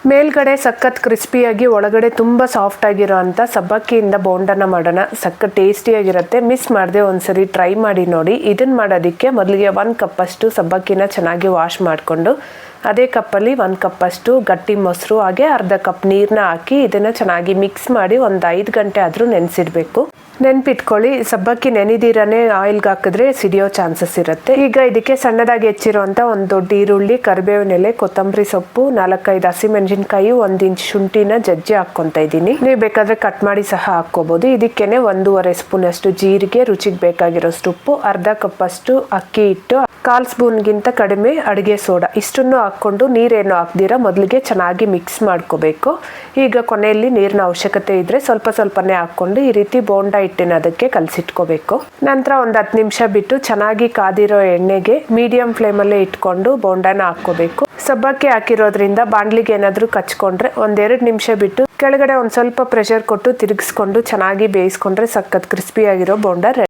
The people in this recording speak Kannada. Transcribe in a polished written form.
ಮೇಲ್ಗಡೆ ಸಖತ್ ಕ್ರಿಸ್ಪಿಯಾಗಿ ಒಳಗಡೆ ತುಂಬ ಸಾಫ್ಟ್ ಆಗಿರೋ ಅಂಥ ಸಬ್ಬಕ್ಕಿಯಿಂದ ಬೋಂಡನ ಮಾಡೋಣ. ಸಖತ್ ಟೇಸ್ಟಿಯಾಗಿರುತ್ತೆ. ಮಿಸ್ ಮಾಡದೆ ಒಂದ್ಸರಿ ಟ್ರೈ ಮಾಡಿ ನೋಡಿ. ಇದನ್ನು ಮಾಡೋದಕ್ಕೆ ಮೊದಲಿಗೆ 1 ಕಪ್ಪಷ್ಟು ಸಬ್ಬಕ್ಕಿನ ಚೆನ್ನಾಗಿ ವಾಶ್ ಮಾಡಿಕೊಂಡು ಅದೇ ಕಪ್ಪಲ್ಲಿ 1 ಕಪ್ಪಷ್ಟು ಗಟ್ಟಿ ಮೊಸರು ಹಾಗೆ ಅರ್ಧ ಕಪ್ ನೀರನ್ನ ಹಾಕಿ ಇದನ್ನು ಚೆನ್ನಾಗಿ ಮಿಕ್ಸ್ ಮಾಡಿ ಒಂದು 5 ಗಂಟೆ ಆದರೂ ನೆನೆಸಿಡಬೇಕು. ನೆನ್ಪಿಟ್ಕೊಳ್ಳಿ, ಸಬ್ಬಕ್ಕಿ ನೆನೆದಿರನೇ ಆಯಿಲ್ಗೆ ಹಾಕಿದ್ರೆ ಸಿಡಿಯೋ ಚಾನ್ಸಸ್ ಇರುತ್ತೆ. ಈಗ ಇದಕ್ಕೆ ಸಣ್ಣದಾಗಿ ಹೆಚ್ಚಿರುವಂಥ ಒಂದು ದೊಡ್ಡ ಈರುಳ್ಳಿ, ಕರಿಬೇವಿನ ಎಲೆ, ಕೊತ್ತಂಬರಿ ಸೊಪ್ಪು, 4-5 ಹಸಿಮೆಣಸಿನ್ಕಾಯಿ, 1 ಇಂಚ್ ಶುಂಠಿನ ಜಜ್ಜಿ ಹಾಕ್ಕೊತಾ ಇದ್ದೀನಿ. ನೀವು ಬೇಕಾದರೆ ಕಟ್ ಮಾಡಿ ಸಹ ಹಾಕ್ಕೋಬೋದು. ಇದಕ್ಕೇನೆ 1.5 ಸ್ಪೂನ್ ಅಷ್ಟು ಜೀರಿಗೆ, ರುಚಿಗೆ ಬೇಕಾಗಿರೋಷ್ಟು ಉಪ್ಪು, ಅರ್ಧ ಕಪ್ಪಷ್ಟು ಅಕ್ಕಿ ಹಿಟ್ಟು, 1/4 ಸ್ಪೂನ್ಗಿಂತ ಕಡಿಮೆ ಅಡುಗೆ ಸೋಡಾ ಇಷ್ಟನ್ನು ಹಾಕ್ಕೊಂಡು ನೀರೇನು ಹಾಕ್ದಿರ ಮೊದಲಿಗೆ ಚೆನ್ನಾಗಿ ಮಿಕ್ಸ್ ಮಾಡ್ಕೋಬೇಕು. ಈಗ ಕೊನೆಯಲ್ಲಿ ನೀರಿನ ಅವಶ್ಯಕತೆ ಇದ್ದರೆ ಸ್ವಲ್ಪನೇ ಹಾಕ್ಕೊಂಡು ಈ ರೀತಿ ಬೋಂಡ ಹಿಟ್ಟಿನ ಅದಕ್ಕೆ ಕಲಸಿಟ್ಕೋಬೇಕು. ನಂತರ ಒಂದು 10 ನಿಮಿಷ ಬಿಟ್ಟು ಚೆನ್ನಾಗಿ ಕಾದಿರೋ ಎಣ್ಣೆಗೆ ಮೀಡಿಯಂ ಫ್ಲೇಮಲ್ಲೇ ಇಟ್ಕೊಂಡು ಬೋಂಡನ ಹಾಕ್ಕೋಬೇಕು. ಸಬ್ಬಕ್ಕಿ ಹಾಕಿರೋದ್ರಿಂದ ಬಾಣಲಿಗೆ ಏನಾದರೂ ಕಚ್ಕೊಂಡ್ರೆ 1-2 ನಿಮಿಷ ಬಿಟ್ಟು ಕೆಳಗಡೆ ಒಂದು ಸ್ವಲ್ಪ ಪ್ರೆಷರ್ ಕೊಟ್ಟು ತಿರುಗಿಸ್ಕೊಂಡು ಚೆನ್ನಾಗಿ ಬೇಯಿಸ್ಕೊಂಡ್ರೆ ಸಖತ್ ಕ್ರಿಸ್ಪಿಯಾಗಿರೋ ಬೋಂಡ